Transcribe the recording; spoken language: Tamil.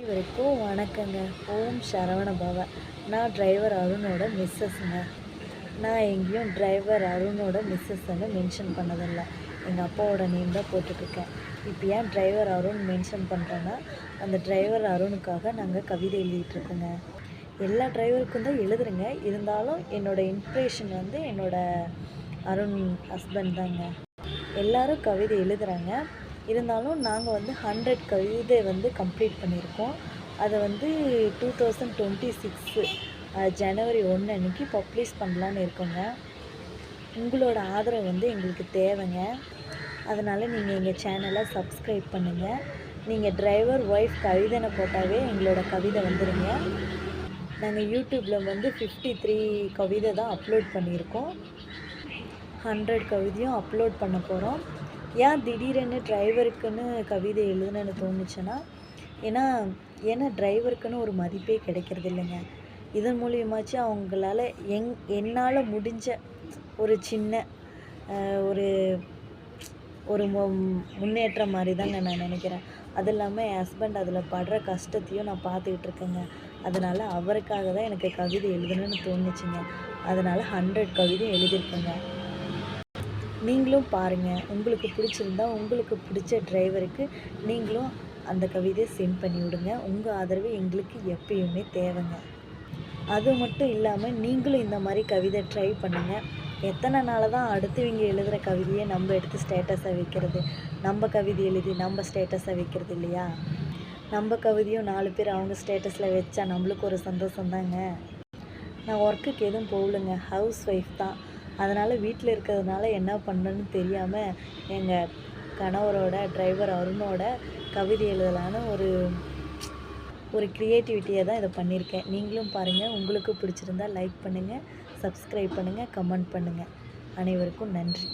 அனைவருக்கும் வணக்கங்க. ஓம் சரவண பவ. நான் டிரைவர் அருணோட மிஸ்ஸஸ்ங்க. நான் எங்கேயும் டிரைவர் அருணோட மிஸ்ஸஸ்ன்னு மென்ஷன் பண்ணதில்லை. எங்கள் அப்பாவோட நேம் தான் போட்டுட்ருக்கேன். இப்போ ஏன் டிரைவர் அருண் மென்ஷன் பண்ணுறேன்னா, அந்த டிரைவர் அருணுக்காக நாங்கள் கவிதை எழுதிட்டுருக்கோங்க. எல்லா டிரைவருக்கும் தான் எழுதுறேங்க. இருந்தாலும் என்னோடய இன்ஸ்பிரேஷன் வந்து என்னோடய அருண் ஹஸ்பண்ட் தாங்க. எல்லோரும் கவிதை எழுதுகிறாங்க. இருந்தாலும் நாங்கள் வந்து 100 கவிதை வந்து கம்ப்ளீட் பண்ணியிருக்கோம். அதை வந்து 2026 ஜனவரி 1 அன்றைக்கி பப்ளிஷ் பண்ணலான்னு இருக்கோங்க. உங்களோட ஆதரவு வந்து எங்களுக்கு தேவைங்க. அதனால் நீங்கள் எங்கள் சேனலை சப்ஸ்கிரைப் பண்ணுங்கள். நீங்கள் டிரைவர் ஒய்ஃப் கவிதைன்னு போட்டாவே எங்களோட கவிதை வந்துடுங்க. நாங்கள் யூடியூப்பில் வந்து 53 கவிதை தான் அப்லோட் பண்ணியிருக்கோம். 100 கவிதையும் அப்லோட் பண்ண போகிறோம். ஏன் திடீரென்னு டிரைவருக்குன்னு கவிதை எழுதுனேன்னு தோணுச்சுன்னா, ஏன்னா டிரைவருக்குன்னு ஒரு மதிப்பே கிடைக்கிறது இல்லைங்க. இதன் மூலியமாச்சும் அவங்களால என்னால் முடிஞ்ச ஒரு சின்ன ஒரு ஒரு முன்னேற்றம் மாதிரி தாங்க நான் நினைக்கிறேன். அது இல்லாமல் என் ஹஸ்பண்ட் அதில் படுற கஷ்டத்தையும் நான் பார்த்துக்கிட்டு இருக்கேங்க. அதனால் அவருக்காக தான் எனக்கு கவிதை எழுதணும்னு தோணுச்சுங்க. அதனால் 100 கவிதை எழுதியிருக்கேங்க. நீங்களும் பாருங்கள். உங்களுக்கு பிடிச்சிருந்தா உங்களுக்கு பிடிச்ச டிரைவருக்கு நீங்களும் அந்த கவிதையை சென்ட் பண்ணி விடுங்க. உங்கள் ஆதரவு எங்களுக்கு எப்பயுமே தேவைங்க. அது மட்டும் இல்லாமல் நீங்களும் இந்த மாதிரி கவிதை ட்ரை பண்ணுங்கள். எத்தனை நாள் தான் அடுத்தவங்க எழுதுகிற கவிதையை நம்ம எடுத்து ஸ்டேட்டஸாக வைக்கிறது? நம்ம கவிதை எழுதி நம்ம ஸ்டேட்டஸாக வைக்கிறது இல்லையா? நம்ம கவிதையும் 4 பேர் அவங்க ஸ்டேட்டஸில் வச்சா நம்மளுக்கு ஒரு சந்தோஷந்தாங்க. நான் ஒர்க்குக்கு எதுவும் போகலைங்க. ஹவுஸ் ஒய்ஃப் தான். அதனால் வீட்டில் இருக்கிறதுனால என்ன பண்ணணுன்னு தெரியாமல் எங்கள் கணவரோட டிரைவர் அருணோட கவிதை எழுதலான்னு ஒரு க்ரியேட்டிவிட்டியாக தான் இதை பண்ணியிருக்கேன். நீங்களும் பாருங்கள். உங்களுக்கு பிடிச்சிருந்தா லைக் பண்ணுங்கள், சப்ஸ்கிரைப் பண்ணுங்கள், கமெண்ட் பண்ணுங்கள். அனைவருக்கும் நன்றி.